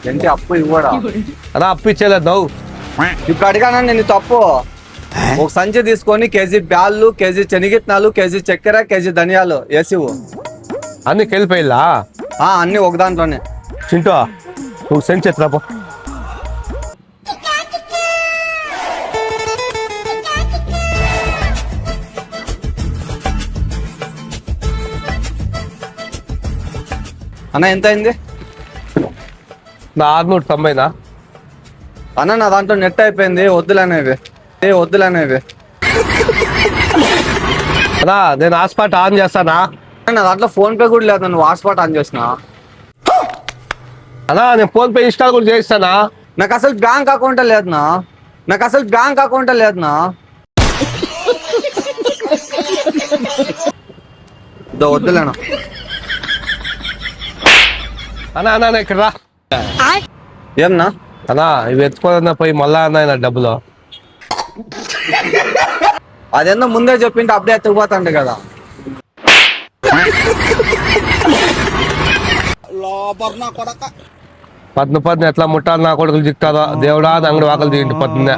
ఏంటి అప్పు ఇవ్వడా? అన్నా అప్పు ఇచ్చేలేదు నువ్వు. ఇప్పుడు అడిగానా నేను తప్పు? ఒక సంచి తీసుకొని కేజీ బ్యాళ్ళు, కేజీ శనగిత్తనాలు, కేజీ చక్కెర, కేజీ ధనియాలు వేసివు. అన్ని వెళ్ళిపోయిల్లా అన్ని ఒక దాంట్లోనే. చింటూ నువ్వు సెండ్ చేతురాపో. అన్న ఎంత అయింది? నా 690 అన్న నా దాంట్లో నెట్ అయిపోయింది, వద్దులనేవి. అన్నా నేను హాట్స్పాట్ ఆన్ చేస్తానా? నా దాంట్లో ఫోన్ పే కూడా లేదు, నువ్వు హాట్స్పాట్ ఆన్ చేసిన. అన్నా నేను ఫోన్ పే ఇన్స్టాల్ కూడా చేస్తానా? నాకు అసలు బ్యాంక్ అకౌంటే లేదునా. వద్దులేనా అన్నా అన్నా ఇక్కడ రా. ఏమన్నా? అన్నా ఇవి ఎత్తుకోదన్నా పోయి మళ్ళా అన్న డబ్బులు. అదేందో ముందే చెప్పింటే అప్పుడే ఎత్తుకుపోతాండి కదా. పద్ను ఎట్లా ముట్టాలి నా కొడుకులు చిక్తాదో దేవుడా, అంగడి వాకలు తింటి పొద్దున్నే.